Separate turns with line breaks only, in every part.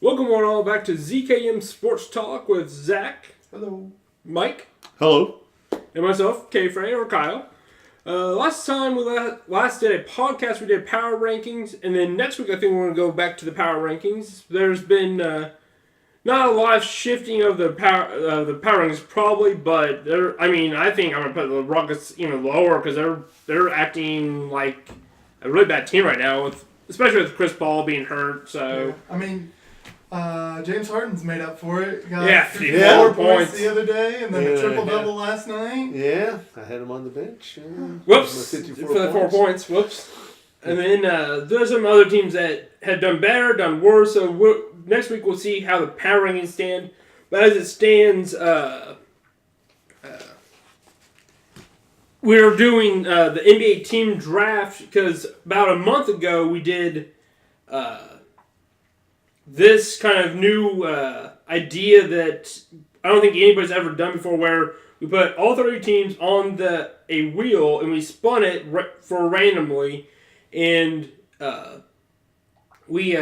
Welcome one all back to ZKM Sports Talk with Zach.
Hello.
Mike.
Hello.
And myself, K-Frey or Kyle. Last time we last did a podcast, we did power rankings, and then next week I think we're going to go back to the power rankings. There's been not a lot of shifting of the power rankings probably, but I think I'm going to put the Rockets even lower because they're acting like a really bad team right now, especially with Chris Paul being hurt. So
James Harden's made up for it. Got
54
points the other day, and then a triple-double last night.
Yeah, I had him on the bench.
Whoops, for the 4 points. Whoops. And then there's some other teams that have done better, done worse. So next week we'll see how the power rankings stand. But as it stands, we're doing the NBA team draft because about a month ago we did this kind of new idea that I don't think anybody's ever done before, where we put all 30 teams on a wheel and we spun it for randomly, and we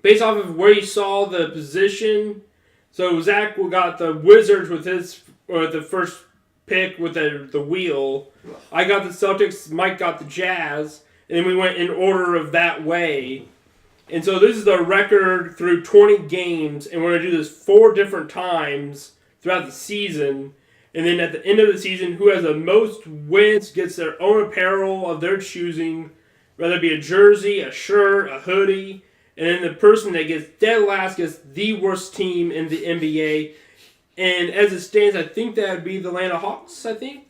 based off of where you saw the position. So Zach got the Wizards with the first pick with the wheel. I got the Celtics. Mike got the Jazz, and then we went in order of that way. And so this is the record through 20 games, and we're going to do this 4 different times throughout the season. And then at the end of the season, who has the most wins gets their own apparel of their choosing, whether it be a jersey, a shirt, a hoodie. And then the person that gets dead last gets the worst team in the NBA. And as it stands, I think that would be the Atlanta Hawks, I think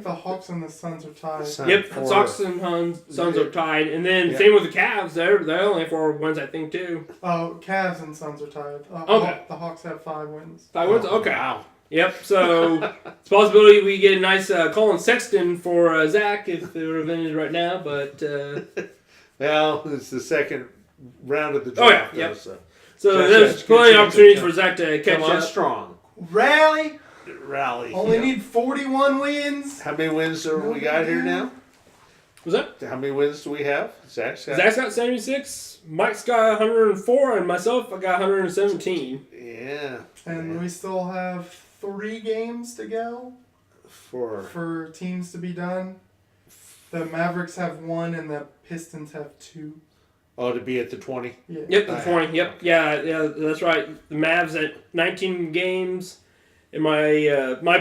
the Hawks and the Suns are tied.
Yep, Hawks and Suns are tied. And then same with the Cavs. They only have 4 wins, I think, too.
Oh, Cavs and Suns are tied.
Okay.
The Hawks have 5 wins.
5 wins? Okay. Wow. Yep, so it's a possibility we get a nice Colin Sexton for Zach if they were invented right now, but...
well, it's the second round of the draft.
Oh, yeah, yep. So there's plenty of opportunities for Zach to catch up.
Strong.
Rally. Only
yeah.
need 41 wins.
How many wins do we got here now?
What's that?
How many wins do we have? Zach's
got 76. Mike's got 104, and myself, I got 117.
Yeah.
And we still have 3 games to go for teams to be done. The Mavericks have 1, and the Pistons have 2.
Oh, to be at the 20?
Yeah.
Yep, the 20. Yep, yeah, that's right. The Mavs at 19 games. And my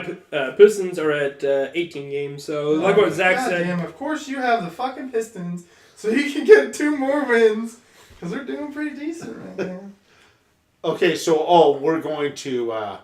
Pistons are at 18 games. So, like what Zach said.
Damn, of course you have the fucking Pistons, so you can get 2 more wins. Because they're doing pretty decent right now.
Okay, so, we're going to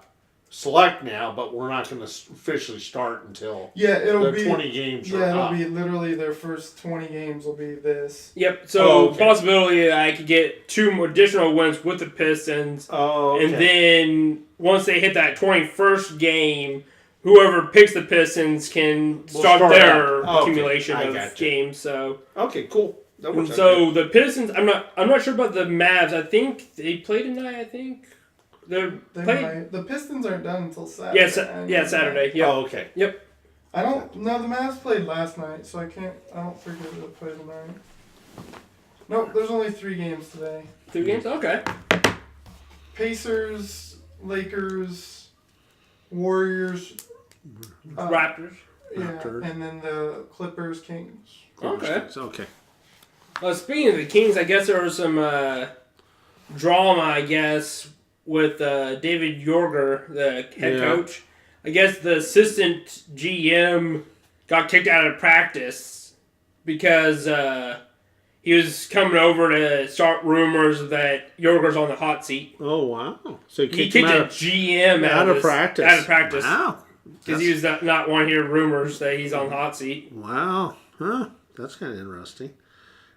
select now, but we're not going to officially start until
it'll be
20 games are
it'll
up.
be literally their first 20 games will be this.
Yep, so possibility I could get 2 more additional wins with the Pistons.
Oh, okay.
And then once they hit that 21st game, whoever picks the Pistons can start their accumulation of games. So
okay, cool.
So the Pistons, I'm not sure about the Mavs. I think they play tonight. I think
the Pistons aren't done until Saturday.
Saturday. Yep.
Oh, okay.
Yep.
I don't know. The Mavs played last night, so I don't think they'll play tonight. Nope. There's only 3 games today.
3 games. Okay.
Pacers, Lakers, Warriors,
Raptors.
Yeah, and then the Clippers, Kings.
Okay.
Okay.
Speaking of the Kings, I guess there was some drama, I guess, with David Yorger, the head coach. I guess the assistant GM got kicked out of practice because he was coming over to start rumors that Yorger's on the hot seat.
Oh, wow. So
he kicked a GM out of practice. Out of practice.
Wow.
Because he was not want to hear rumors that he's on the hot seat.
Wow. Huh. That's kind of interesting.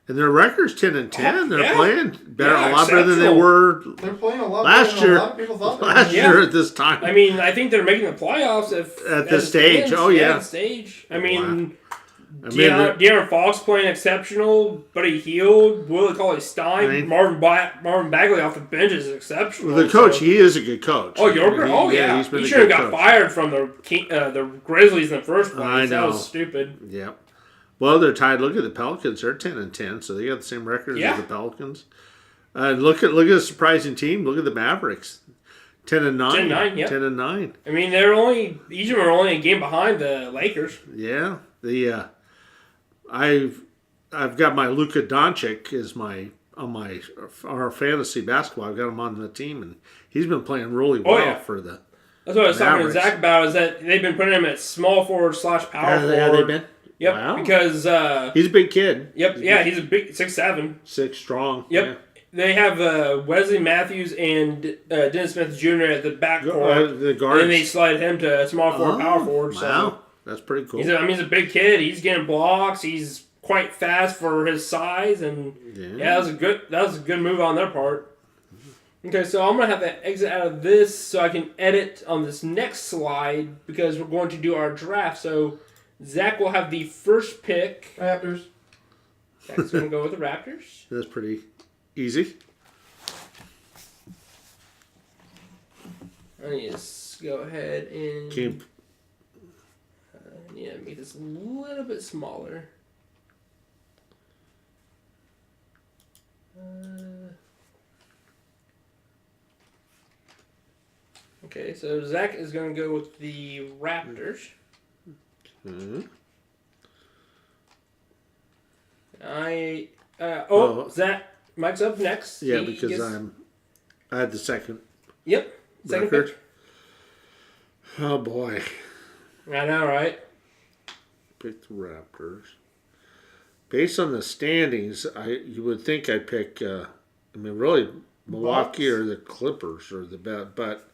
And their record's 10-10. They're playing better, a lot better than they were.
They're playing a lot
last year.
A lot of people thought
last year at this time.
I mean, I think they're making the playoffs
at this stage.
At stage. I mean, De'Aaron Fox playing exceptional, Buddy Hield, Willie Cauley-Stein, Marvin Bagley off the bench is exceptional.
The coach, he is a good coach.
Oh, Yorger? He should have got fired from the Grizzlies in the first place.
I know.
That was stupid.
Yep. Well, they're tied. Look at the Pelicans. They're 10-10, so they got the same record as the Pelicans. Look at a surprising team. Look at the Mavericks. 10-9.
10-9, yep.
10-9.
I mean, each of them are only a game behind the Lakers.
Yeah. I've got my Luka Doncic as our fantasy basketball. I've got him on the team, and he's been playing really well for the.
That's what I was talking to
Mavericks.
Zach about. Is that they've been putting him at small forward / power forward.
Yeah, they've been.
Yep.
Wow.
Because
he's a big kid.
Yep. He's a big 6'7".
6 strong.
Yep.
Yeah.
They have Wesley Matthews and Dennis Smith Jr. at the backcourt.
The guards.
And then they slide him to small forward, power forward.
Wow.
So
That's pretty cool.
he's a big kid. He's getting blocks. He's quite fast for his size, and that was a good move on their part. Okay, so I'm gonna have to exit out of this so I can edit on this next slide because we're going to do our draft. So Zach will have the first pick.
Raptors.
Zach's gonna go with the Raptors.
That's pretty easy.
I need to go ahead and make this a little bit smaller. Okay, so Zach is going to go with the Raptors.
Mm-hmm.
Zach, Mike's up next.
Yeah,
He
because
gets-
I had the second.
Yep, second
record.
pick.
Oh boy,
I know, right?
picked the Raptors. Based on the standings, you would think I'd pick. Really, Milwaukee
Bucks?
or the Clippers or but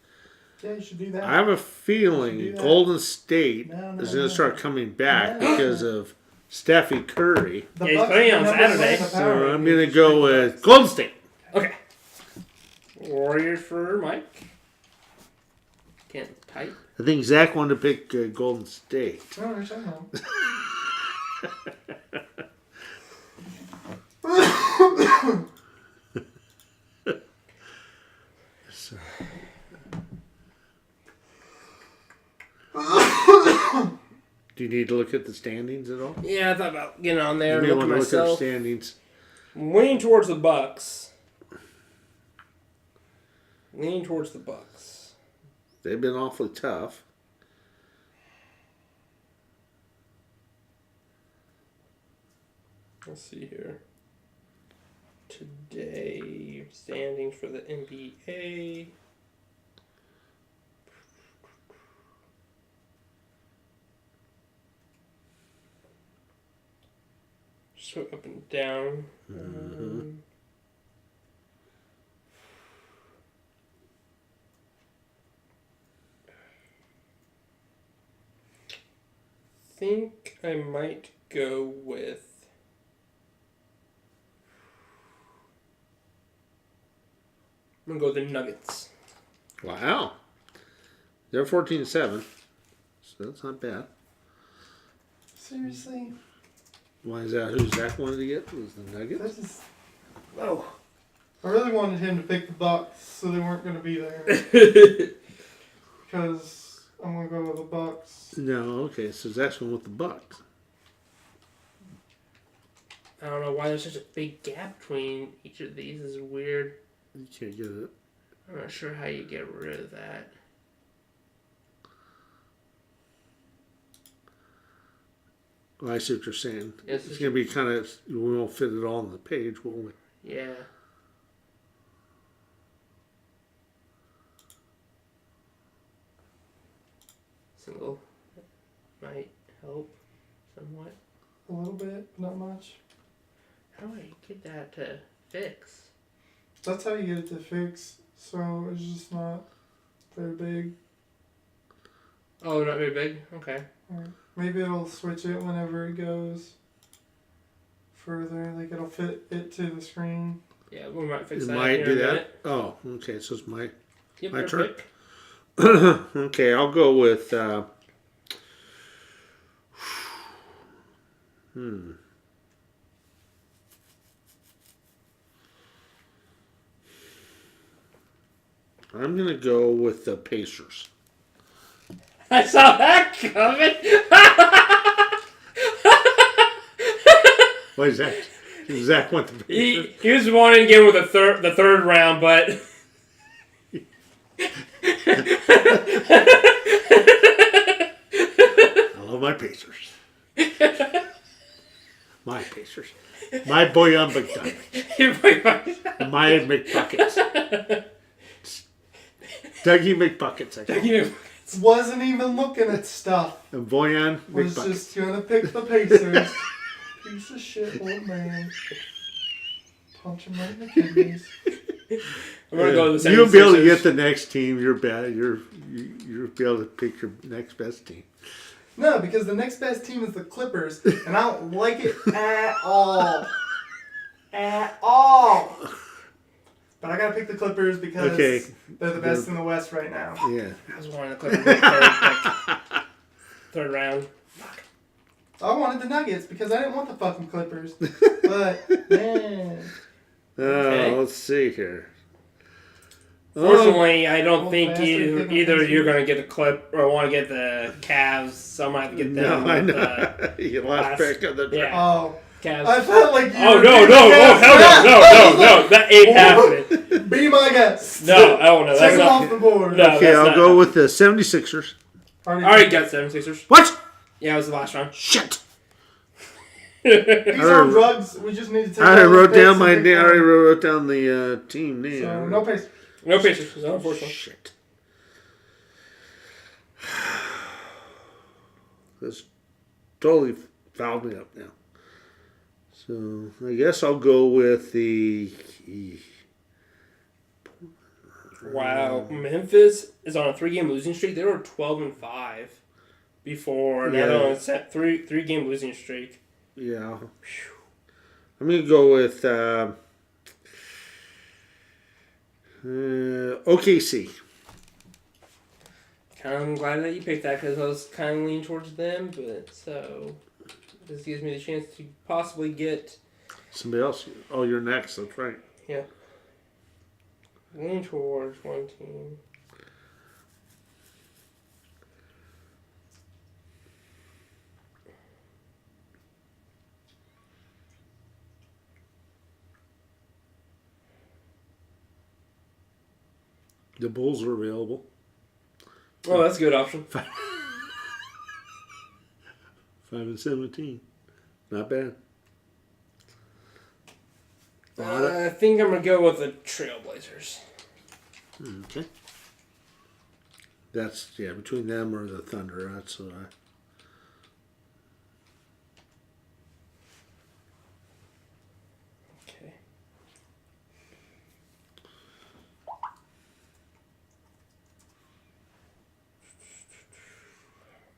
Yeah, you should do that.
I have a
You should
feeling
do that.
Golden State
No,
is going to start coming back
No.
because of Steffi Curry.
The
Yeah, he's
Bucks
playing
are
on
number one in
Saturday.
the
So
power
I'm
rankings.
going to go with Golden State.
Okay. Warriors for Mike. Can't type.
I think Zach wanted to pick Golden State.
No, there's no.
So, do you need to look at the standings at all?
Yeah, I thought about getting on there
You
and
may
looking
want to look at the
myself.
standings.
I'm leaning towards the Bucks. Leaning towards the Bucks.
They've been awfully tough.
Let's see here. Today, standings for the NBA. Just go up and down. Think I might go with. I'm gonna go with the Nuggets.
Wow. They're 14-7. So that's not bad.
Seriously?
Why is that? Who Zach wanted to get? Was the Nuggets?
That's just. Oh. I really wanted him to pick the Bucks, so they weren't going to be there. Because I'm going to go with the Bucks.
No, okay. So Zach's going with the Bucks.
I don't know why there's such a big gap between each of these. This is weird.
You can't get it.
I'm not sure how you get rid of that.
Well, I see what you're saying.
Yes,
It's going to be kind of, we won't fit it all on the page, will we?
Yeah. Single might help somewhat.
A little bit, not much.
How do I get that to fix?
That's how you get it to fix, so it's just not very big.
Oh, not very big? Okay.
Maybe it'll switch it whenever it goes further. Like it'll fit it to the screen.
Yeah, we might fix
It
that.
might
here
do
in a
that.
minute.
Oh, okay. So it's my
Yep,
my
your
turn.
pick.
okay, I'll go with. I'm gonna go with the Pacers.
I saw that coming.
Why is that? Zach went the Pacers.
He was wanting to get with the third round, but
I love my Pacers. My Pacers. My Boyan McDiamond. My McBuckets. Dougie McBuckets. I call him.
Wasn't even looking at stuff.
And Boyan
Was
McBuckets.
just gonna pick the Pacers. Piece of shit, old man. Punch him right in the kidneys.
I'm gonna go with the
You'll be able to
76ers.
get the next team. You'll be able to pick your next best team.
No, because the next best team is the Clippers, and I don't like it at all. At all. But I gotta pick the Clippers because they're the best in the West right now.
Yeah.
I was wanting the Clippers in the third round.
I wanted the Nuggets because I didn't want the fucking Clippers. But, man.
Okay.
Let's see here.
Fortunately, I don't
Old
think
bastard picking
either
up
you're going to get the Clip or want to get the Cavs. So I might have to get them.
No, I
with
know. Your last pick of the draft.
Yeah.
Oh.
Cavs.
I felt like you
Oh,
were
no,
picking
no,
the
oh,
Cavs.
hell no, that ain't happening.
Be my guest.
No, oh, no,
Take
that's
him
not.
off the board.
No.
Okay,
that's
I'll
not
go with the 76ers.
I already got 76ers.
What?
Yeah, it was the last round.
Shit.
These are drugs. We just need to take
I already
all the
wrote
picks
down
and
my
pick
name. I
one.
already wrote down the team name.
So, no pace.
No Pacers, unfortunately.
Shit. This totally fouled me up now. So I guess I'll go with the.
Wow, Memphis is on a 3-game losing streak. They were 12-5 before. Now they're on a set three-game losing streak.
Yeah. I'm gonna go with OKC.
I'm glad that you picked that because I was kind of leaning towards them, but so this gives me the chance to possibly get
Somebody else. Oh, you're next. That's right.
lean towards one team.
The Bulls are available.
Oh, that's a good option.
5-17. Not bad.
I think I'm going to go with the Trailblazers.
Okay. That's, between them or the Thunder. That's what I...
Okay.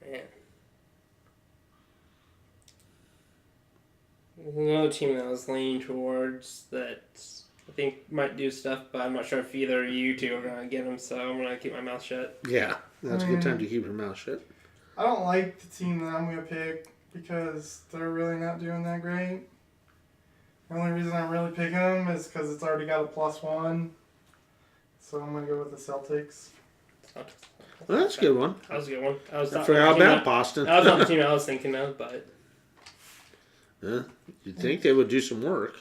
Man. There's another team that I was leaning towards that I think might do stuff, but I'm not sure if either of you two are going to get them, so I'm going to keep my mouth shut.
Yeah, that's a good time to keep your mouth shut.
I don't like the team that I'm going to pick because they're really not doing that great. The only reason I'm really picking them is because it's already got a +1. So I'm going to go with the Celtics.
Well, that's a good one.
That was a good one.
I forgot about Boston.
That was not the team I was thinking of, but...
You'd think they would do some work.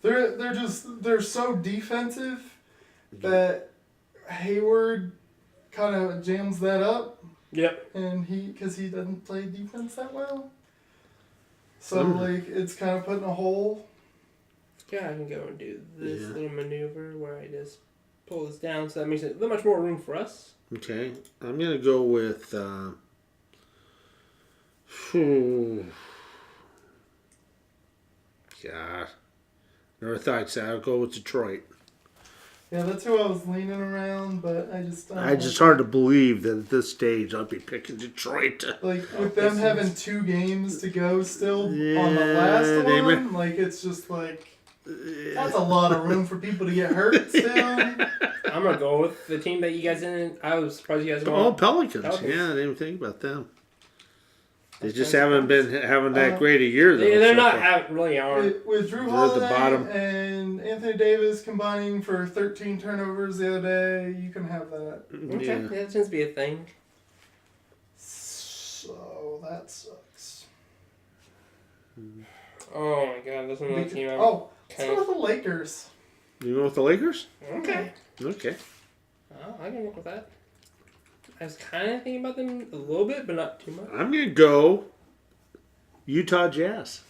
They're so defensive that Hayward kind of jams that up.
Yep.
And because he doesn't play defense that well. So it's kind of putting a hole.
Yeah, I can go and do this little maneuver where I just pull this down, so that makes it a little much more room for us.
Okay, I'm gonna go with. God, never thought I'd say I'll go with Detroit.
Yeah, that's who I was leaning around, but I just.
It's hard to believe that at this stage I'll be picking Detroit.
Like with them having 2 games to go still on the last one, like it's just like that's a lot of room for people to get hurt still.
I'm gonna go with the team that you guys didn't. I was surprised you guys went.
Oh, Pelicans.
Pelicans.
Yeah, I didn't even think about them. They just haven't been having that great a year, though.
They're
so
not really aren't.
With Drew
They're at the
Holiday
bottom.
and Anthony Davis combining for 13 turnovers the other day, you can have that.
Okay,
Yeah.
that tends to be a thing.
So that sucks.
Oh my god, that's another team.
Let's go with the Lakers.
You go with the Lakers?
Okay.
Okay.
Oh, I can work with that. I was kind of thinking about them a little bit, but not too much.
I'm going to go Utah Jazz.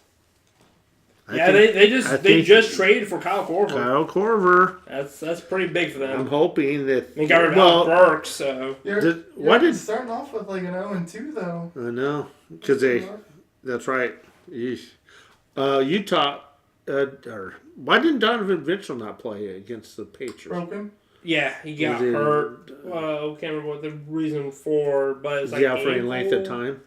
They just traded for Kyle Korver.
Kyle Korver.
That's pretty big for them.
I'm hoping that
They got rid of Burks, so
You're starting off with like an 0-2 though.
I know because that's right. Yeesh. Utah. Why didn't Donovan Mitchell not play against the Patriots?
Broken.
Yeah, he got hurt. Well, can't remember what the reason for, but it's like
for any length of time.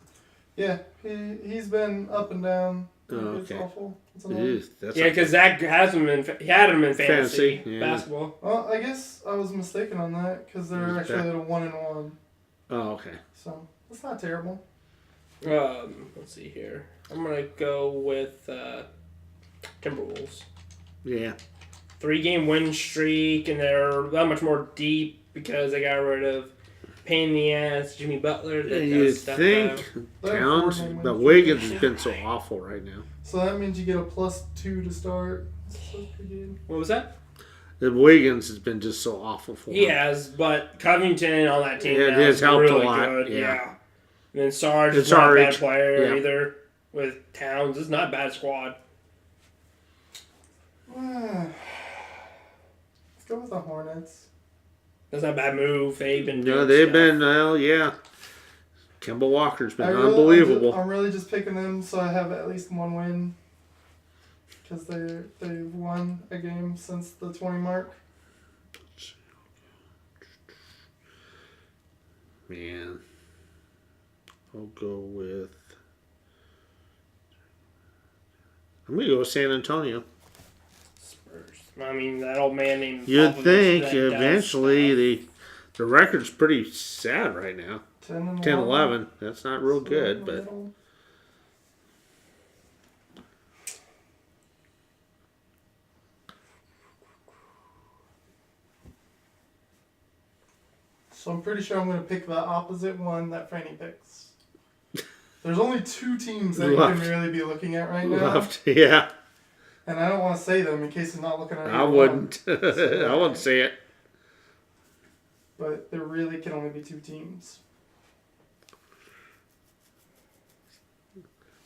Yeah, he's been up and down.
Oh,
it's
okay.
awful.
Because Zach had him in fantasy basketball.
Well, I guess I was mistaken on that because they're actually at a 1-1.
Oh, okay.
So that's not terrible.
Let's see here. I'm gonna go with Timberwolves.
Yeah.
3-game win streak, and they're that much more deep because they got rid of pain in the ass Jimmy Butler.
You think Towns, but Wiggins has been so awful right now.
So that means you get a +2 to start. That's pretty good.
What was that?
The Wiggins has been just so awful for him.
He has, but Covington on that team
it has helped
really
a lot.
good.
Yeah.
And then Sarge is not a bad player either. With Towns, it's not a bad squad.
Let's go with the Hornets.
That's not a bad move. They've been doing
they've
stuff.
been, Kemba Walker's been unbelievable.
I'm really just picking them so I have at least one win. Because they've won a game since the 20 mark.
Man. I'll go with... I'm going to go with San Antonio.
Spurs. I mean, that old man named...
You'd think eventually the record's pretty sad right now. 10-11. That's not real good, but...
So I'm pretty sure I'm going to pick the opposite one that Franny picks. There's only 2 teams that you can really be looking at right now.
Yeah.
And I don't want to say them in case you're not looking at it.
I wouldn't. I wouldn't say it.
But there really can only be 2 teams.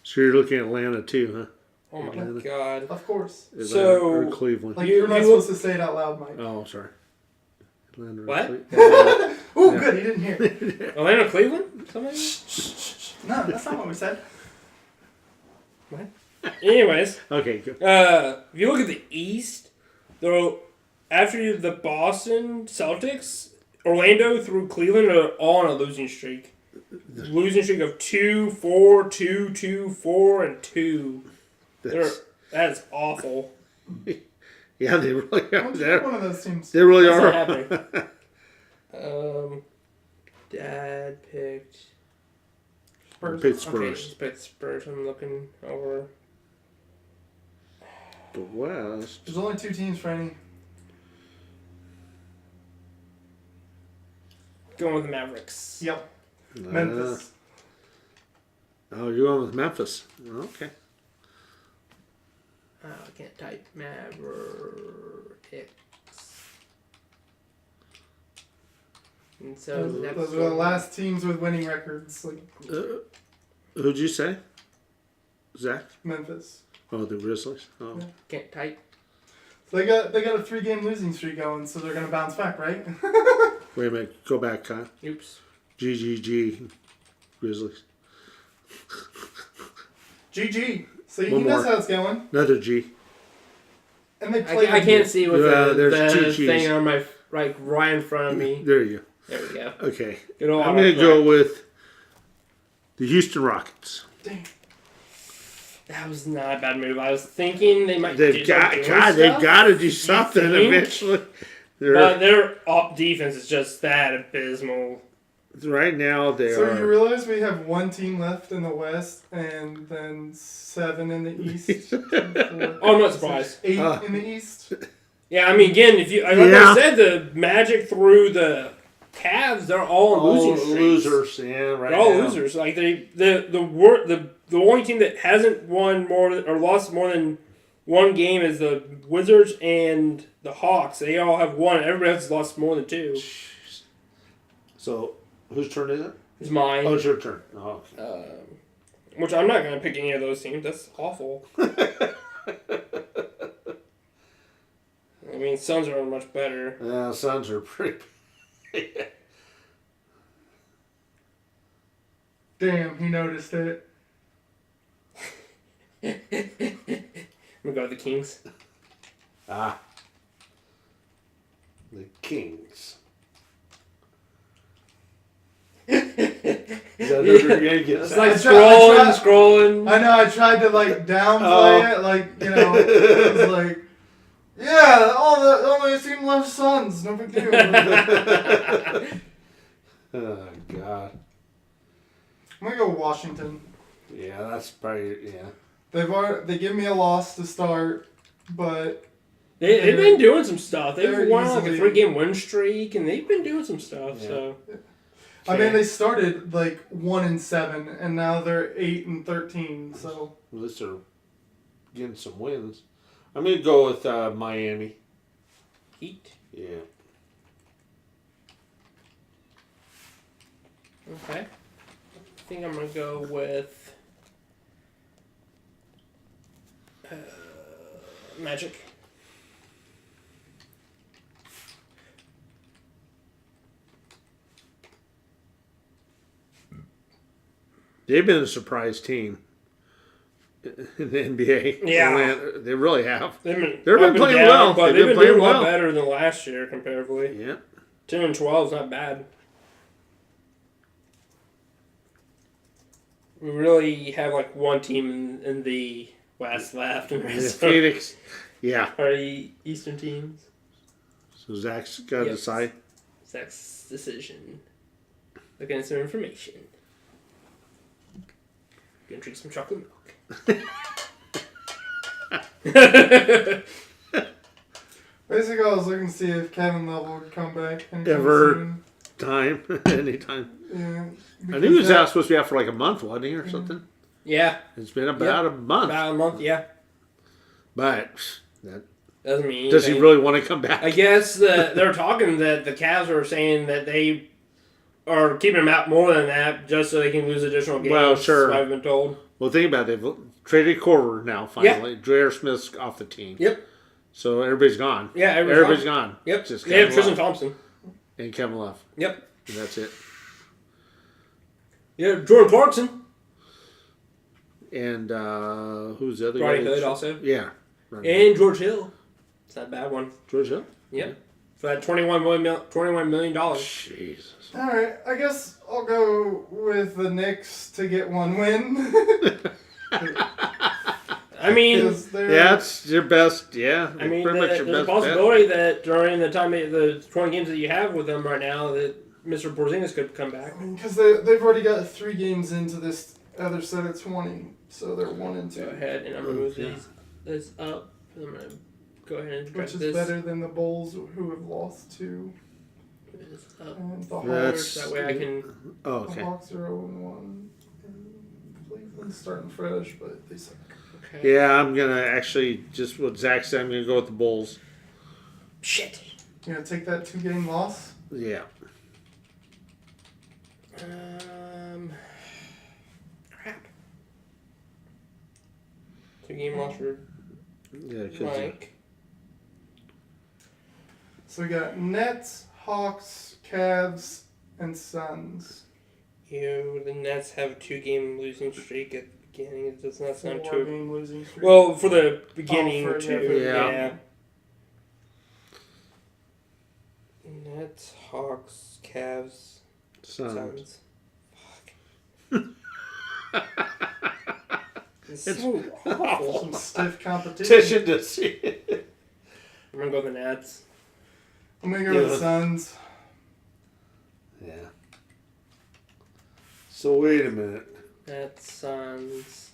So you're looking at Atlanta too, huh?
Oh my god.
Of course.
Atlanta or Cleveland.
Like you're not supposed to say it out loud, Mike.
Oh, sorry. Atlanta
what?
Oh, good. He didn't hear.
Atlanta, Cleveland? Something?
No, that's not what we said.
What? Anyways.
Okay, good.
If you look at the East, though, after the Boston Celtics, Orlando through Cleveland are all on a losing streak. Losing streak of 2, 4, 2, 2, 4, and 2. That's awful.
Yeah, they really are.
They're one of those teams.
They really are.
Dad picked
Spurs.
Picked Spurs.
Okay, just picked Spurs. I'm looking over.
The West.
There's only 2 teams, Franny.
Going with the Mavericks.
Yep. Memphis.
Oh, you're going with Memphis. Okay.
Oh, I can't type Mavericks. And so
those are the last teams with winning records. Like
who'd you say? Zach?
Memphis.
Oh, the Grizzlies. Oh,
yeah.
Can't type.
So they got a 3-game losing streak going, so they're gonna bounce back, right?
Wait a minute. Go back, Kyle.
Oops.
GGG. Grizzlies.
GG. So he knows how it's going.
Another G.
And they play.
I can't see with the
two
thing on my right in front of me.
There you go.
There we go.
Okay.
I'm
going to go with the Houston Rockets.
Dang.
That was not a bad move. I was thinking they might
they've got to do something eventually.
But their defense is just that abysmal.
Right now they
So
are.
you realize we have 1 team left in the West and then 7 in the East?
Oh, I'm not surprised.
8 in the East?
Yeah, I mean, again, if you like I said, the Magic threw the Cavs, they're all losing streaks.
Losers, yeah, right.
They're all losers. Like the only team that hasn't won more or lost more than one game is the Wizards and the Hawks. They all have won. Everybody else has lost more than 2.
So, whose turn is it?
It's mine.
Oh, it's your turn. Oh, okay.
Which I'm not going to pick any of those teams. That's awful. I mean, Suns are much better.
Yeah, Suns are pretty.
Damn, he noticed it.
I'm going to go with the Kings.
The Kings.
It's like scrolling.
I know, I tried to like downplay it, like, you know, it was like, yeah, only team left Suns, no big deal.
Oh, God.
I'm gonna go Washington.
Yeah, that's probably, yeah.
They give me a loss to start, but
they've been doing some stuff. They've won like a
easily-
3-game win streak, and they've been doing some stuff.
Yeah.
So,
I mean, they started like 1-7, and now they're 8-13. So
At least they're getting some wins. I'm going to go with Miami.
Heat.
Yeah.
Okay. I think I'm gonna go with Magic.
They've been a surprise team in the NBA.
Yeah.
They really have.
They've been
Playing well.
but they've been doing a lot better than last year comparatively.
Yeah.
10-12 is not bad. We really have like one team in the West left, and the rest
Phoenix. Yeah.
are the Eastern teams.
So Zach's got to decide.
Zach's decision. Looking at some information. Gonna drink some chocolate milk.
basically, I was looking to see if Kevin Love would come back anytime
Ever.
soon.
Anytime.
Yeah,
I knew he was out supposed to be out for like a month, wasn't he, or something?
Yeah.
It's been about a month.
About a month, yeah.
But that,
Doesn't mean
does he
anything.
really want to come back?
I guess they're talking that the Cavs are saying that they are keeping him out more than that just so they can lose additional games.
Well, sure.
That's what I've been told.
Well, think about it. They've traded Corver now, finally. J.R. Smith's off the team.
Yep.
So everybody's gone.
Yeah,
everybody's gone.
Yep.
Just
They have
Kevin
Tristan
Love.
Thompson.
And Kevin Love.
Yep.
And that's it.
Yeah, Jordan Clarkson.
And who's the other
Rodney
guy?
Hood also.
Yeah.
And George Hill. It's not a bad one.
George Hill?
Yep. For that $21 million.
Jesus.
All right, I guess I'll go with the Knicks to get one win.
I mean,
Yeah, it's your best. Yeah.
I mean,
pretty much your
there's a
best
possibility that during the time the 20 games that you have with them right now, that Mr. Porzingis could come back.
Because they've already got 3 games into this other set of 20, so they're 1-2.
Go ahead, and I'm gonna move this up. I'm gonna go ahead and drop
Which is
this.
better than the Bulls, who have lost 2.
This up.
And the
That's-
That way I can.
Oh,
The
okay.
Hawks are 0-1. And Cleveland's starting fresh, but they suck.
Okay.
Yeah, I'm going to actually, just what Zach said, I'm going to go with the Bulls.
Shit.
You gonna take that 2-game loss?
Yeah.
Crap. 2-game loss for
Yeah, because
Mike.
So we got Nets, Hawks, Cavs, and Suns.
The Nets have a 2-game losing streak at the beginning. It does not sound too.
4-game losing streak.
Well, for the beginning,
for-
too.
yeah.
Nets, Hawks, Cavs,
Suns.
Suns. It's so awful.
Some stiff competition.
Petition to see it.
I'm gonna go with the Nets.
I'm gonna go with the Suns.
Yeah. So wait a minute.
Nets, Suns.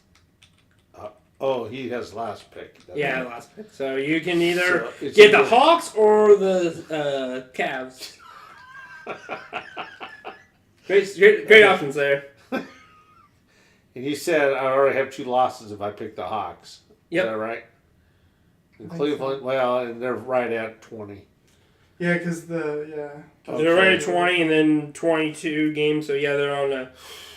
Oh, he has last pick.
Yeah, last pick. So you can either
So it's
get the
either-
Hawks or the Cavs. Great options there.
And you said I already have 2 losses if I pick the Hawks.
Yep.
Is that right? And
I think
Cleveland, well, and they're right at 20.
Yeah, because
They're right at 20 and then 22 games, so yeah, they're on a...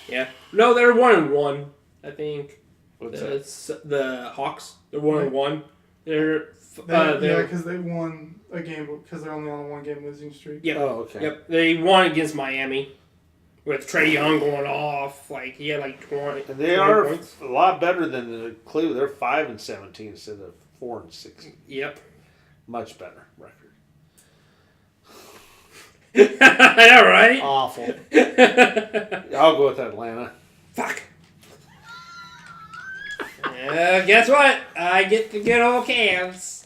Yeah. No, they're 1-1, I think.
What's
The Hawks, they're 1-1.
yeah, because they won a game because they're only on a 1-game losing streak.
Yep.
Oh, okay.
Yep. They won against Miami with Trae Young going off. Like he had like 20.
And they
20
are
points.
a lot better than the Cleveland. They're 5-17 instead of 4-16.
Yep.
Much better record.
Yeah, right.
Awful. I'll go with Atlanta.
Fuck. Guess what? I get the good old Cavs.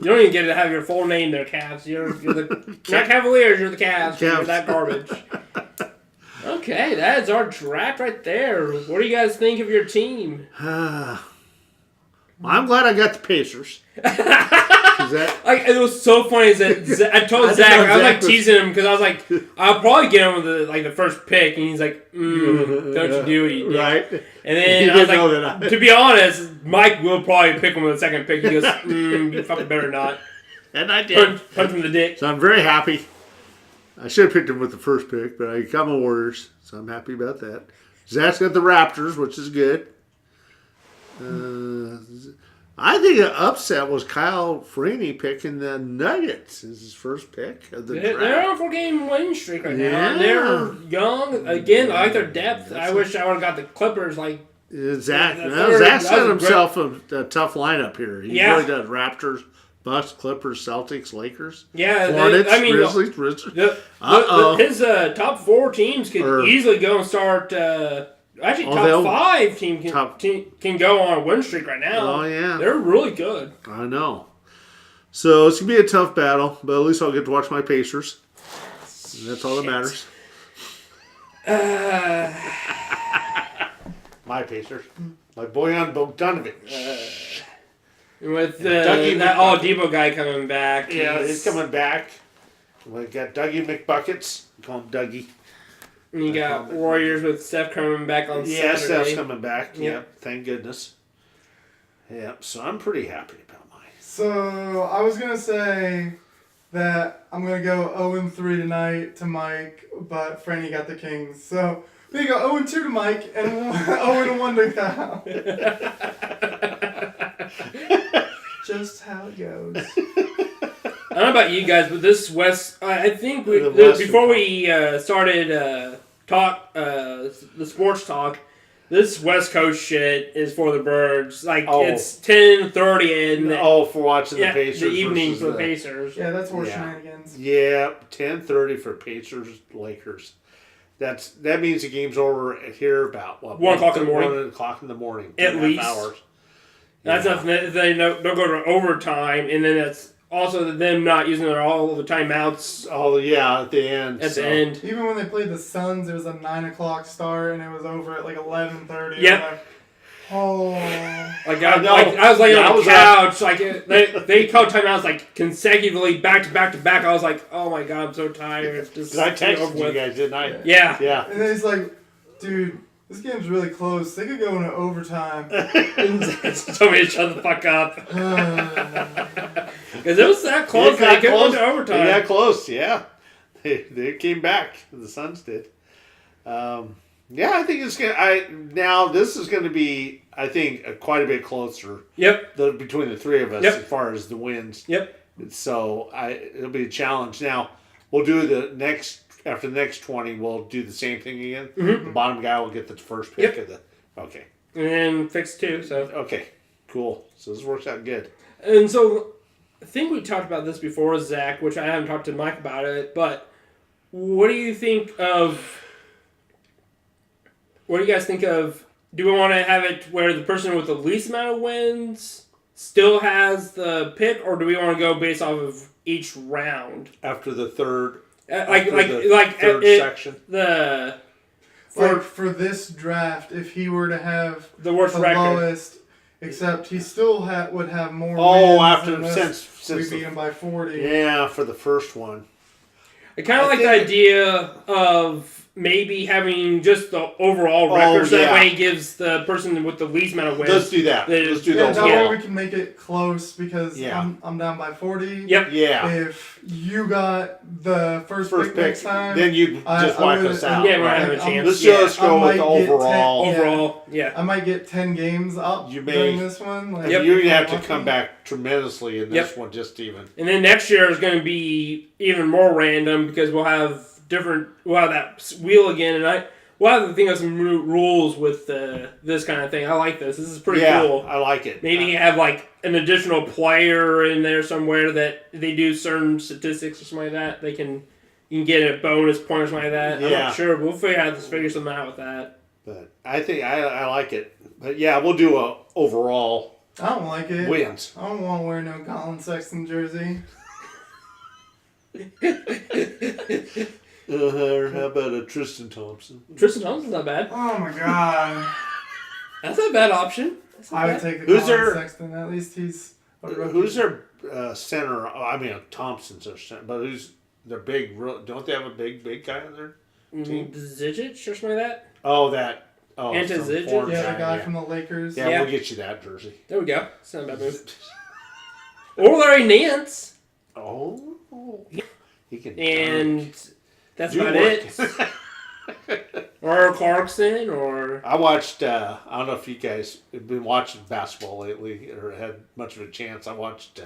You don't even get to have your full name there, Cavs. You're the not Cavaliers. You're the Cavs. You're that garbage. Okay, that is our draft right there. What do you guys think of your team?
I'm glad I got the Pacers.
It was so funny that I told Zach, I was like teasing him because I was like, I'll probably get him with the first pick, and he's like, don't you do it, you dick.
Right?
And then I was like, to be honest, Mike will probably pick him with the second pick. He goes, you fucking better not.
And I did.
Punch him in the dick.
So I'm very happy. I should have picked him with the first pick, but I got my Warriors, so I'm happy about that. Zach's got the Raptors, which is good. I think an upset was Kyle Freeney picking the Nuggets as his first pick of the draft.
They're on a 4-game win streak right now. They're young. Again, I like their depth. I wish I would have got the Clippers.
Zach set himself a tough lineup here. He really does. Raptors, Bucks, Clippers, Celtics, Lakers.
Yeah,
Hornets, Grizzlies.
His top 4 teams could easily go and start... Actually, top 5 team can go on a win streak right now.
Oh, yeah.
They're really good.
I know. So it's going to be a tough battle, but at least I'll get to watch my Pacers. And that's all that matters. My Pacers. My Bojan Bogdanovic.
With that Oladipo guy coming back.
Yeah, he's coming back. We got Dougie McBuckets. We call him Dougie.
And you got Warriors with Steph coming back on Saturday.
Yeah, Steph's coming back. Yep, thank goodness. Yep, so I'm pretty happy about mine.
So I was going to say that I'm going to go 0-3 tonight to Mike, but Franny got the Kings. So we go 0-2 to Mike and 0-1 to Kyle. Just how it goes.
I don't know about you guys, but this West, I think before we started the sports talk, this West Coast shit is for the birds. It's 10:30 and
for watching the Pacers.
The evening for the Pacers.
Yeah, that's more shenanigans.
Yeah, 10:30 for Pacers Lakers. That means the game's over here about
1 o'clock in the morning.
1 o'clock in the morning.
At least.
Hours.
That's nothing. If they don't go to overtime, and then it's also them not using all the timeouts.
Oh yeah, at the end.
The end.
Even when they played the Suns, it was a 9 o'clock start, and it was over at 11:30.
Yep.
I
was laying on the couch. They called timeouts consecutively back to back to back. I was like, oh my god, I'm so tired. Just
I texted you guys, didn't I?
Yeah.
And then he's like, dude, this game's really close. They could go into overtime.
Told me to shut the fuck up. Because it was that close. They could go into overtime.
They got close, yeah. They came back. The Suns did. I think it's gonna. This is going to be, I think, quite a bit closer.
Yep.
Between the three of us, as far as the wins.
Yep.
So it'll be a challenge. Now we'll do after the next 20. We'll do the same thing again.
Mm-hmm.
The bottom guy will get the first pick of the. Okay.
And then fix 2. So.
Okay. Cool. So this works out good.
And so, I think we talked about this before, Zach, which I haven't talked to Mike about it. But what do you think of? What do you guys think of? Do we want to have it where the person with the least amount of wins still has the pick, or do we want to go based off of each round?
After the third,
third
section.
For this draft, if he were to have
the worst record,
lowest, except he still would have more.
Oh,
wins
since
we beat him by 40.
Yeah, for the first one.
I kind of like the idea of maybe having just the overall record, so that way it gives the person with the least amount of wins.
Let's do that. Let's do that.
That way we can make it close because I'm down by 40.
Yep.
Yeah.
If you got the first pick next time,
then you just wipe us out.
Yeah, we're not having a chance.
Let's just go with overall.
Overall, yeah.
I might get 10 games up during this one. Like,
you have to come back tremendously in this one, just even.
And then next year is going to be even more random because we'll have that wheel again, and we'll have to think of some rules with this kind of thing. I like this. This is pretty cool.
I like it.
Maybe have like an additional player in there somewhere that they do certain statistics or something like that. You can get a bonus point or something like that. I'm not sure. We'll figure something out with that. But
I think I like it. But yeah, we'll do a overall.
I don't like it.
Wins.
I don't want to wear no Colin Sexton jersey.
How about a Tristan Thompson?
Tristan Thompson's not bad.
Oh my god.
That's not a bad option.
I would take the Colin Sexton. At least he's a rookie.
Who's their center? I mean, Thompson's their center, but who's their big? Don't they have a big guy in their team?
Zizic or something like that?
Oh, that. Oh,
Zizic?
Yeah, the guy from the Lakers.
Yeah, we'll get you that jersey.
There we go. It's not a bad move. Or Larry Nance.
Oh. He can.
And that's about it. Or Clarkson, or...
I watched, I don't know if you guys have been watching basketball lately or had much of a chance. I watched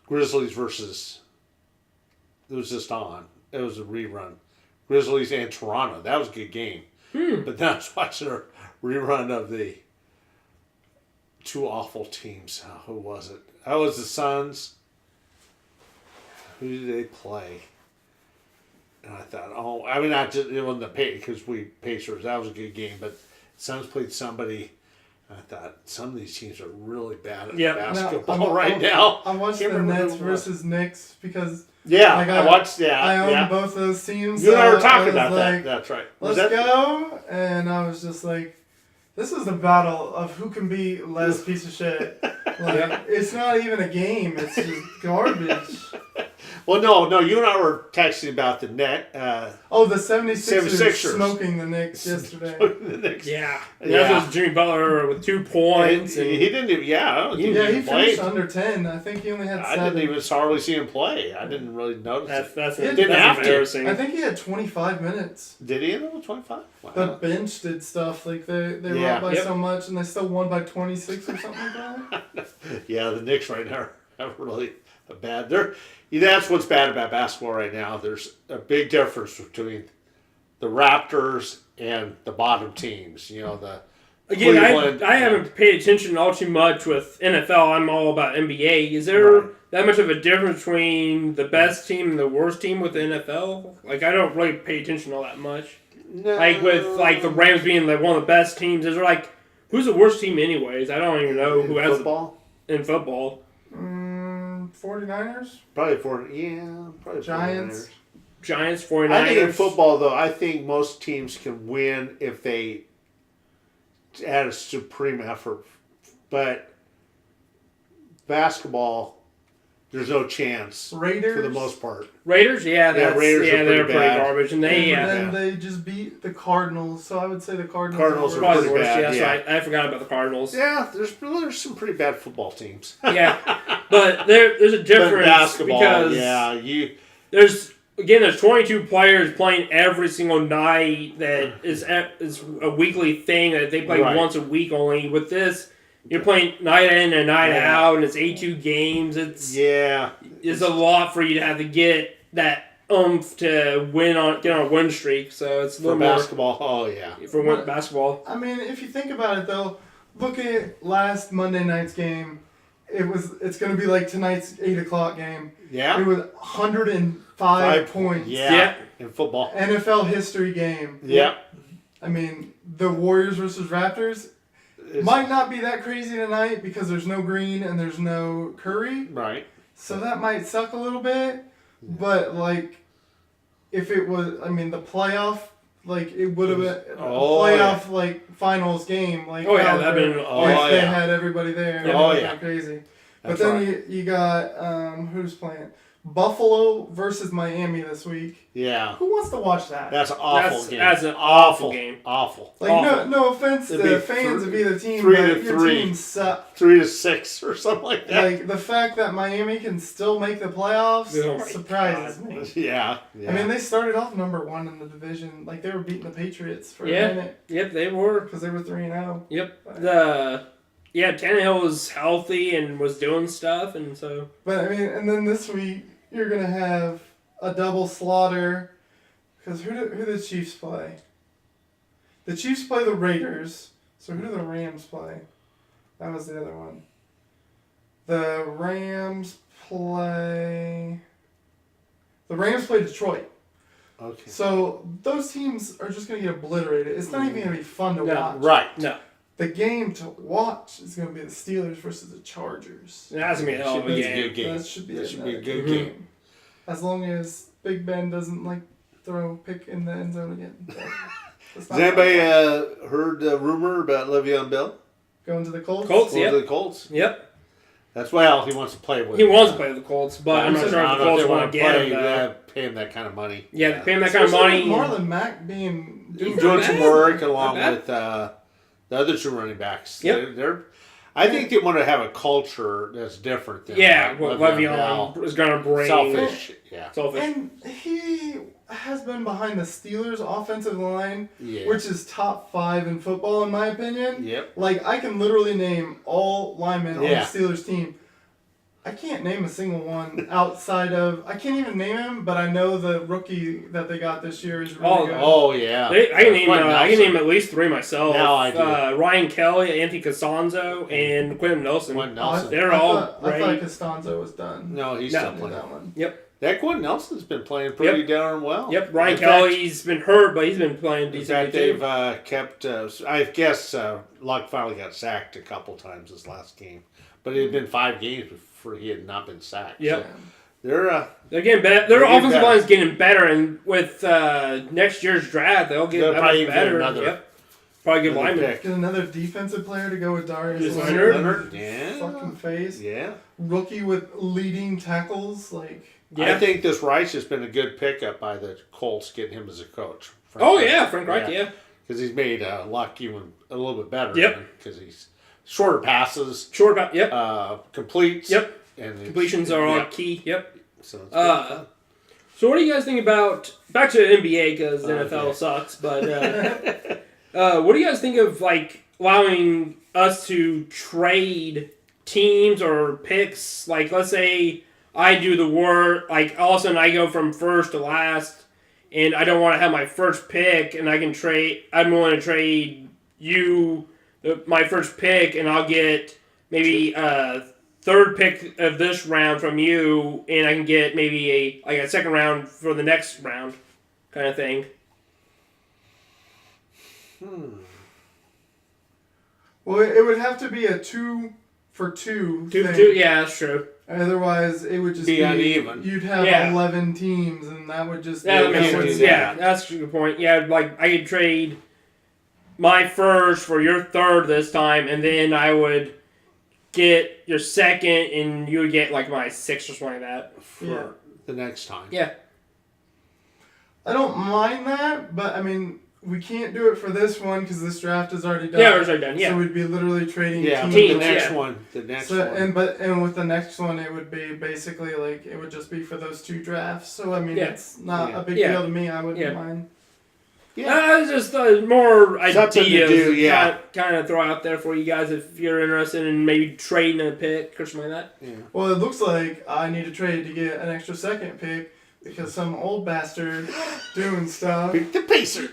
Grizzlies versus... It was just on. It was a rerun. Grizzlies and Toronto. That was a good game. But then I was watching a rerun of the two awful teams. Who was it? That was the Suns. Who did they play? And I thought, it wasn't the Pacers, because Pacers, that was a good game, but Suns played somebody, and I thought, some of these teams are really bad at basketball right now.
I watched the Nets versus Knicks because...
I watched,
I own both those teams.
You and I were talking about that. That's right.
Let's go. And I was just like, this is the battle of who can be less piece of shit. Like, it's not even a game. It's just garbage.
Well, no, you and I were texting about the net.
The 76ers smoking the Knicks yesterday.
Yeah. That was Jimmy Butler with 2 points.
And he didn't even,
he finished under 10. I think he only had 7.
I didn't even hardly see him play. I didn't really notice
that's
embarrassing. I think he had 25 minutes.
Did he end up with 25? Wow.
The bench did stuff. Like, they were up by so much, and they still won by 26 or something like that.
Yeah, the Knicks right now are really bad. That's what's bad about basketball right now. There's a big difference between the Raptors and the bottom teams.
Again, I haven't paid attention all too much with NFL. I'm all about NBA. Is there that much of a difference between the best team and the worst team with the NFL? Like, I don't really pay attention all that much.
No.
Like, with the Rams being one of the best teams, is there who's the worst team anyways? I don't even know who has
football.
In football.
49ers?
Probably 49ers.
Giants, 49ers.
I think in football, though, I think most teams can win if they add a supreme effort. But basketball, there's no chance.
Raiders?
For the most part.
Raiders? Yeah,
Raiders are
they're
pretty
pretty garbage. And
they just beat the Cardinals, so I would say the Cardinals
are
probably
pretty bad.
Yeah, that's right. I forgot about the Cardinals.
Yeah, there's some pretty bad football teams.
Yeah, but there's a difference.
But basketball,
because there's 22 players playing every single night. That is a weekly thing that they play once a week only. With this, you're playing night in and night out, and it's 82 games. It's a lot for you to have to get that oomph to get on a win streak. So it's a little more
basketball. Oh yeah,
for basketball.
I mean, if you think about it though, look at last Monday night's game. It's going to be like tonight's 8:00 game.
Yeah,
it was 105 points.
Yeah, in football,
NFL history game.
Yeah,
I mean the Warriors versus Raptors. Might not be that crazy tonight because there's no Green and there's no Curry.
Right.
So that might suck a little bit. But, if it was, the playoff, it would have been a playoff, finals game.
That'd been...
if they had everybody there.
Yeah.
Crazy. But then you got, who's playing? Buffalo versus Miami this week.
Yeah.
Who wants to watch that?
That's an awful game.
That's an awful game.
Awful.
Like,
awful.
no offense
It'd
to
be
fans of either team,
3
but
to
your
3.
team sucks.
3-6 or something like that.
Like, the fact that Miami can still make the playoffs
Oh my
surprises
God.
me.
Yeah.
I mean, they started off number 1 in the division. Like, they were beating the Patriots for a
Yeah.
minute
Yep, they were.
because they were 3-0.
Yep. Tannehill was healthy and was doing stuff, and so.
But, I mean, and then this week, you're going to have a double slaughter. Because who the Chiefs play? The Chiefs play the Raiders. So who do the Rams play? That was the other one. The Rams play Detroit.
Okay.
So those teams are just going to get obliterated. It's not even going to be fun to watch.
Right.
No.
The game to watch is going to be the Steelers versus the Chargers.
That's going to be a hell of a
Should be a
game.
good game.
That should be
a good
game.
game.
As long as Big Ben doesn't throw a pick in the end zone again.
Has anybody heard the rumor about Le'Veon Bell?
Going to the Colts?
Colts,
Going
yep.
to the Colts?
Yep.
That's well, he wants to play with.
He wants to play with the Colts, but I'm not sure if the Colts want to get him.
Pay him that kind of money.
Yeah, pay him that kind of money.
Marlon Mack being
Doing some work along
Not bad.
with the other 2 running backs.
Yep.
I think they want to have a culture that's different than
what
Le'Veon
Le'Veon is going to bring.
selfish. Yeah.
Selfish.
And he has been behind the Steelers' offensive line,
Yeah.
which is top 5 in football, in my opinion.
Yep.
Like, I can literally name all linemen on the
Yeah.
Steelers team. I can't name a single one outside of... I can't even name him, but I know the rookie that they got this year is really good.
Oh yeah.
I can name at least 3 myself.
Now I do.
Ryan Kelly, Anthony Costanzo, and Quentin Nelson.
Quentin Nelson.
They're
I
all
thought
great.
Costanzo was done.
No, he's
No.
still
Did
playing.
that one.
Yep.
That Quentin Nelson's been playing pretty darn well.
Yep. Ryan
In fact,
Kelly's been hurt, but he's been playing
In fact,
decently
they've
too.
kept. I guess Luck finally got sacked a couple times this last game, but it had been 5 games before he had not been sacked.
Yep.
So they're
They're getting better. Their offensive line's getting better, and with next year's draft, they'll get
They'll
that
probably
much
get
better.
another-
Yep. Probably good
another
lineman.
pick.
Get another defensive player to go with Darius
Yes,
Leonard.
Leonard.
Yeah.
Fucking face.
Yeah.
Rookie with leading tackles.
Yeah.
I think this Rice has been a good pickup by the Colts getting him as a coach.
Oh yeah, Frank Reich. Yeah.
Because he's made Luck even a little bit better.
Yep.
Because he's shorter passes,
Short about. Yep.
completes.
Yep.
And
Completions are all key. Yep.
So it's good.
So what do you guys think about back to the NBA because the NFL
Okay.
sucks, but what do you guys think of allowing us to trade teams or picks? Like let's say I do the work, all of a sudden I go from first to last, and I don't want to have my first pick, and I can trade. I'm willing to trade you my first pick, and I'll get maybe third pick of this round from you, and I can get maybe a second round for the next round, kind of thing.
Well, it would have to be a 2 for 2
Two,
thing.
yeah, that's true.
Otherwise, it would just
Be
be
uneven.
You'd have
Yeah.
11 teams, and that would just
That makes
can't
sense.
do
Yeah,
that.
that's a good point. Yeah, I could trade my first for your third this time, and then I would get your second, and you would get my sixth or something like that.
For
Yeah.
the next time.
Yeah.
I don't mind that, but I mean, we can't do it for this one because this draft is already done.
Yeah, it's already done. Yeah.
So we'd be literally trading
Yeah,
teams.
but the
Teams,
next
yeah.
one. The next
So,
one.
and with the next one, it would be basically it would just be for those 2 drafts. So I mean,
Yeah.
it's not
Yeah.
a big
Yeah.
deal to me. I wouldn't
Yeah.
mind.
It's just more
Something to
ideas
do, yeah.
kind of throw out there for you guys if you're interested in maybe trading a pick or something like that.
Yeah.
Well, it looks like I need to trade to get an extra second pick because some old bastard doing stuff.
Pick the Pacers.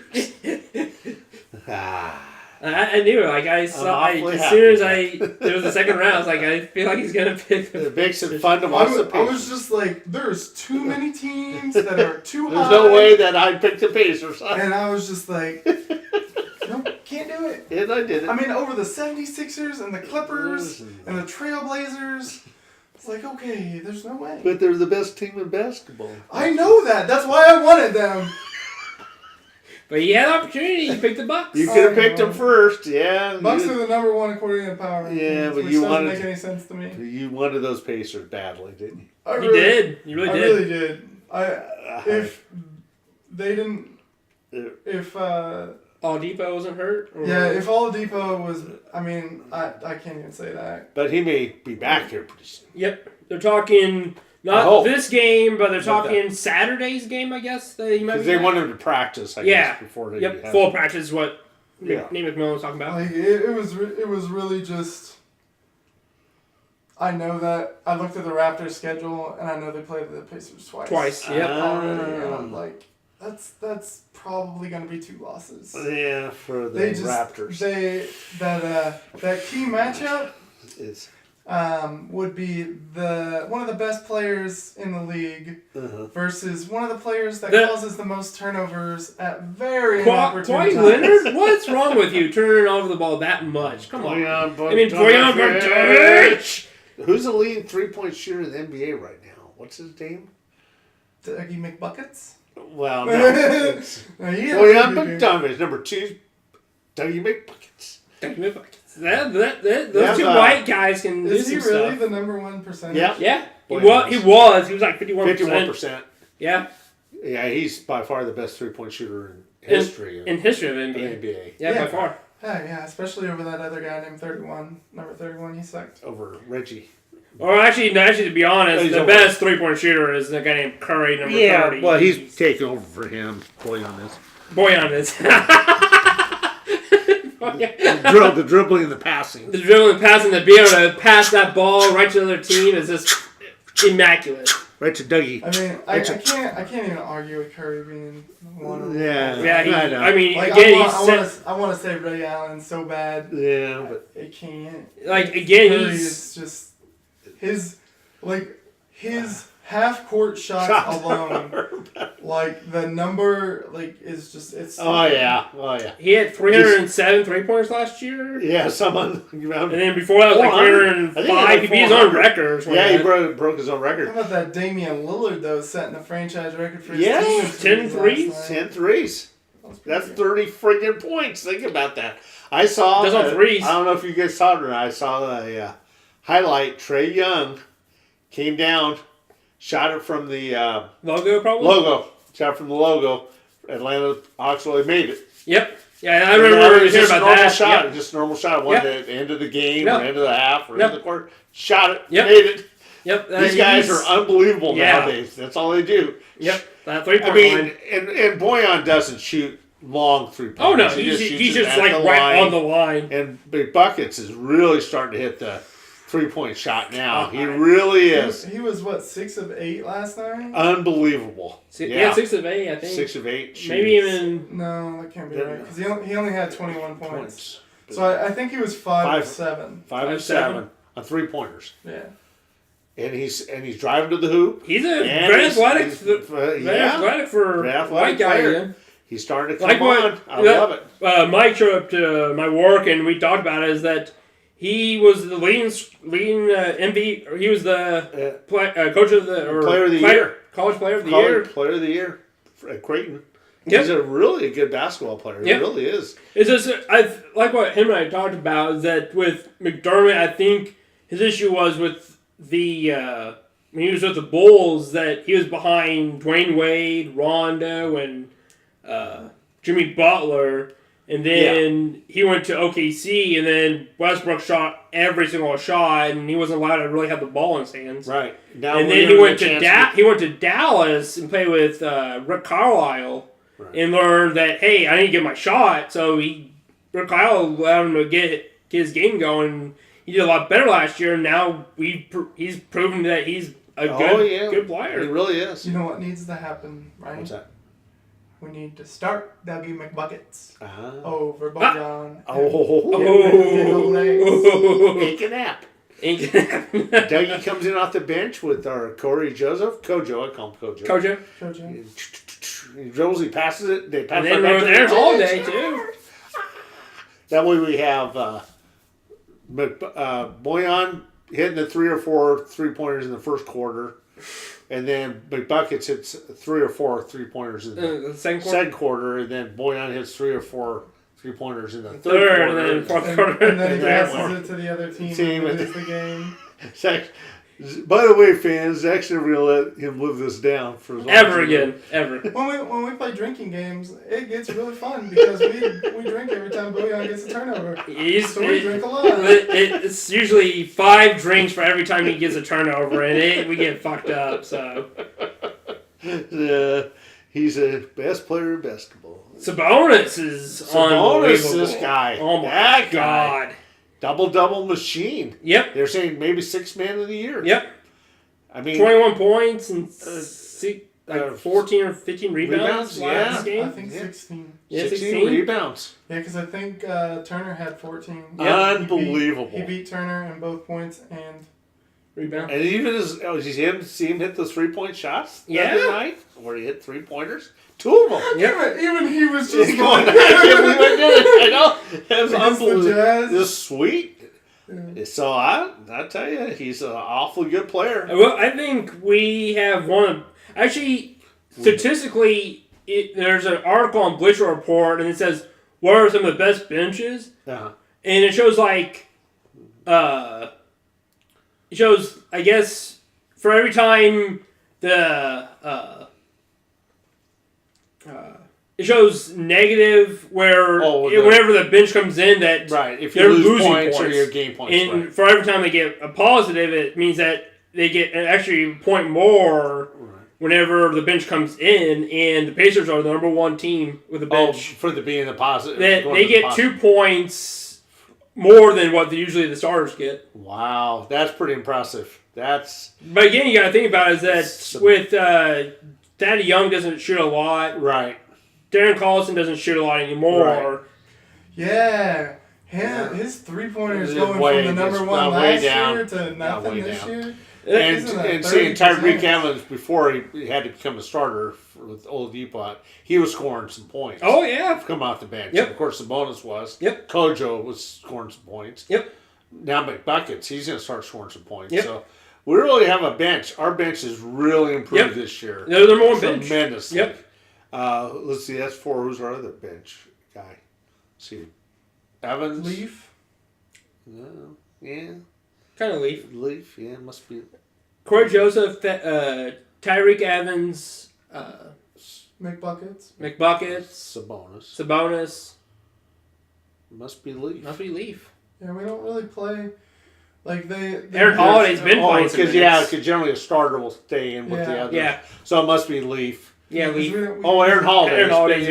I knew it. I saw
awfully
as soon as
happy.
there was the second round, I was I feel like he's gonna pick.
It makes it fun to
I
watch the
was, I was
Pacers.
just like, there's too many teams that are too
There's
high.
no way that I'd pick the Pacers.
And I was just like, no, can't do it.
And I did it.
I mean, over the 76ers and the Clippers and the Trailblazers, it's like, okay, there's no way.
But they're the best team in basketball.
I know that. That's why I wanted them.
But you had the opportunity. You picked the Bucks.
You could have
Oh,
picked them first, yeah.
Bucks
you,
are the number 1 according to power.
Yeah,
rankings,
but
which
you
doesn't
wanted
make
to-
any sense to me.
you wanted those Pacers badly, didn't you?
You did. You really
I
did.
really did. If they didn't, if
Oladipo wasn't hurt. Or...
yeah, if Oladipo was, I mean, I can't even say that.
But he may be back here pretty soon.
Yep, they're talking not this game, but they're talking Saturday's game. I guess that he might.
Because they want him to practice. I guess before they.
Yep, full practice is what Nate McMillan was talking about.
Like it was really just. I know that I looked at the Raptors schedule and I know they played the Pacers twice.
Yep.
Already, and I'm like, that's probably gonna be 2 losses.
Yeah, for the Raptors.
That key matchup
is
would be one of the best players in the league versus one of the players that causes the most turnovers at very inopportune times.
Kawhi Leonard? What's wrong with you turning over the ball that much? Come on. Bojan Bogdanovic.
Who's the leading 3-point shooter in the NBA right now? What's his name?
Dougie McBuckets?
Well, no.
Bojan
Bogdanovic. Number 2, Dougie McBuckets.
Those 2 white guys can do some stuff.
Is he really the number 1 percentage?
Yeah. He was. He was like 51%.
51%.
Yeah.
Yeah, he's by far the best 3-point shooter in history.
In history of NBA. Yeah, by far.
Yeah, especially over that other guy named 31. Number 31, he sucked.
Over Reggie.
Or actually, to be honest, the best 3-point shooter is the guy named Curry, number 30.
Well, he's taking over for him. Bojan is. The dribbling and the passing.
The dribbling and passing, to be able to pass that ball right to the other team is just immaculate.
Right to Dougie.
I mean, I can't even argue with Curry being one of them.
Yeah, I mean,
like,
again,
I want to say Ray Allen so bad.
Yeah, but
I can't.
Like, again,
Curry is just his half court shots alone. Like the number, is just it's.
Oh yeah.
He had 307 3-pointers last year.
Yeah, someone.
And then before that was like 305. He beat his own record.
Yeah, he broke his own record.
How about that Damian Lillard though, setting the franchise record for his
team?
10 threes.
10 threes. That's 30 friggin' points. Think about that. I saw.
That's on threes.
I don't know if you guys saw it or not. I saw a highlight. Trae Young came down, shot it from the
logo, probably.
Shot from the logo. Atlanta Hawks really made it.
Yep. Yeah, I remember hearing about that.
Shot, just a normal shot. One at the end of the game, or end of the half, or end of the quarter. Shot it, made it.
Yep.
These guys are unbelievable nowadays. That's all they do.
Yep. That 3-point line.
And Bojan doesn't shoot long 3-pointers.
Oh no, he's just like right on the line.
And Big Buckets is really starting to hit the 3-point shot now. He really is.
He was 6 of 8 last night.
Unbelievable.
Yeah, 6 of 8. I think
6 of 8.
Maybe even.
No, that can't be right because he only had 21 points. So I think he was 5 of 7.
5 of 7 on 3-pointers.
Yeah.
And he's driving to the hoop.
He's a very athletic. Very athletic for a white guy. Yeah.
He's starting to come on. I love it.
Mike showed up to my work and we talked about it. Is that he was the leading MVP. Or he was the coach of the
player of the year,
college player of the year,
player of the year at Creighton. He's a really good basketball player. He really is.
It's just I like what him and I talked about is that with McDermott, I think his issue was with the when he was with the Bulls that he was behind Dwayne Wade, Rondo, and Jimmy Butler. And then he went to OKC, and then Westbrook shot every single shot, and he wasn't allowed to really have the ball in his hands.
Right. Now
and then he went to Dallas and played with Rick Carlisle, and learned that hey, I need to get my shot. So Rick Carlisle allowed him to get his game going. He did a lot better last year, and now he's proven that he's a good player.
He really is.
You know what needs to happen, right?
What's that?
We need to start Dougie McBuckets over Bojan.
Take a nap. Dougie comes in off the bench with our Corey Joseph. Kojo, I call him Kojo.
Kojo.
He dribbles, he passes it. They pass
and then we're there all day, too.
That way we have Bojan hitting the 3 or 4 3-pointers in the first quarter. And then McBuckets hits 3 or 4 3-pointers in the second quarter, and then Bojan hits 3 or 4 3-pointers in the third quarter.
And then fourth quarter.
And then he passes it to the other team and loses the game.
By the way, fans, Zach's never gonna let him live this down for as long
Ever
as he
again. Ever.
When we play drinking games, it gets really fun because we drink every time Bouillon gets a turnover. So we drink a lot.
It's usually 5 drinks for every time he gets a turnover, and we get fucked up. So
he's the best player in basketball.
Sabonis is unbelievable.
This guy.
Oh my
that
god.
Guy. Double machine.
Yep.
They're saying maybe 6th man of the year.
Yep.
I mean,
21 points and 14 or 15 rebounds
yeah.
game.
I think 16.
Yeah,
16 rebounds.
Yeah, because I think Turner had 14.
Yep. Unbelievable.
He beat Turner in both points and
rebound.
And even did you see him hit those 3-point shots the other night? Where he hit 3-pointers? 2 of them.
Yeah, even he was just going.
I know. It was unbelievable. Just sweet. Yeah. So I tell you, he's an awfully good player.
Well, I think we have one of... Actually, statistically, there's an article on Bleacher Report, and it says, what are some of the best benches?
Uh-huh.
And it shows, I guess, for every time it shows negative whenever the bench comes in that
if
they're
you lose
losing
points or your game points.
And for every time they get a positive, it means that they get an extra point more whenever the bench comes in, and the Pacers are the number 1 team with a bench.
For being the positive.
They get 2 points more than what usually the starters get.
Wow, that's pretty impressive.
But again, you got to think about it, is that with Thaddeus Young doesn't shoot a lot.
Right.
Darren Collison doesn't shoot a lot anymore.
Right.
Yeah. His 3-pointer is going from the number 1 last year to nothing this year.
And seeing Tyreek Evans before he had to become a starter with Oladipo, he was scoring some points.
Oh, yeah.
Come off the bench.
Yep.
Of course, the bonus was.
Yep.
Kojo was scoring some points.
Yep.
Now McBuckets, he's going to start scoring some points.
Yep.
So we really have a bench. Our bench has really improved this year.
They're more bench.
Tremendously.
Yep.
Let's see, that's 4. Who's our other bench guy? Let's see. Evans.
Leaf.
No. Yeah.
Kind of Leaf.
Leaf, yeah, must be.
Corey Joseph, Tyreek Evans,
McBuckets.
Sabonis.
Must be Leaf.
Yeah, we don't really play. Like
Aaron Holiday's been playing some minutes.
Because generally a starter will stay in with the others.
Yeah.
So it must be Leaf.
Yeah, Leaf.
Aaron Holiday's
Holiday's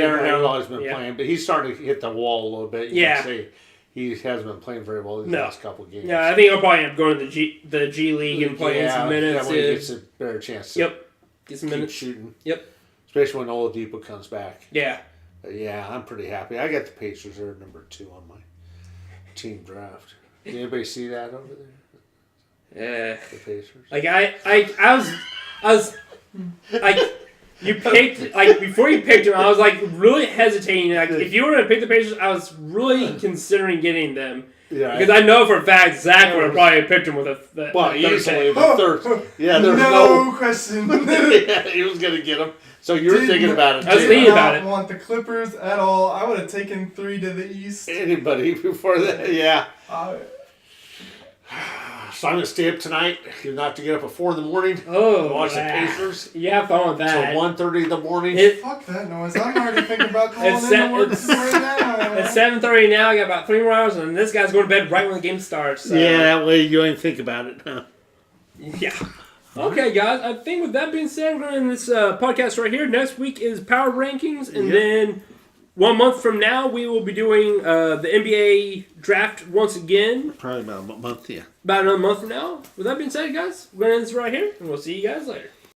been playing, but he's starting to hit the wall a little bit. You can see. He hasn't been playing very well these last couple of games.
Yeah, I think he'll probably end up going to the G League and playing some minutes.
Yeah, when he gets a better chance to
get some minutes.
Shooting.
Yep.
Especially when Oladipo comes back.
Yeah.
Yeah, I'm pretty happy. I got the Pacers. They're number 2 on my team draft. Did anybody see that over there?
Yeah.
The Pacers.
Like I was like. You picked, before you picked him, I was, really hesitating. Like, if you were going to pick the Pacers, I was really considering getting them. Yeah. Because I know for a fact Zach would have probably picked him with
easily the third. Yeah, there's
no question.
Yeah, he was going to get him. So you were thinking about it.
I was thinking about it.
I did not want the Clippers at all. I would have taken 3 to the East.
Anybody before that, yeah. So I'm going to stay up tonight. You not to get up at 4 in the morning.
Oh,
watch the Pacers.
You have fun with that.
Till 1:30 in the morning.
Fuck that noise. I'm already thinking about calling in to work right now.
It's 7:30 now. I got about 3 more hours, and this guy's going to bed right when the game starts. So.
Yeah, that way you ain't think about it, huh?
Yeah. Okay, guys. I think with that being said, we're going to end this podcast right here. Next week is Power Rankings, and then 1 month from now, we will be doing the NBA draft once again.
Probably about a month, yeah.
About another month from now. With that being said, guys, we're going to end this right here, and we'll see you guys later.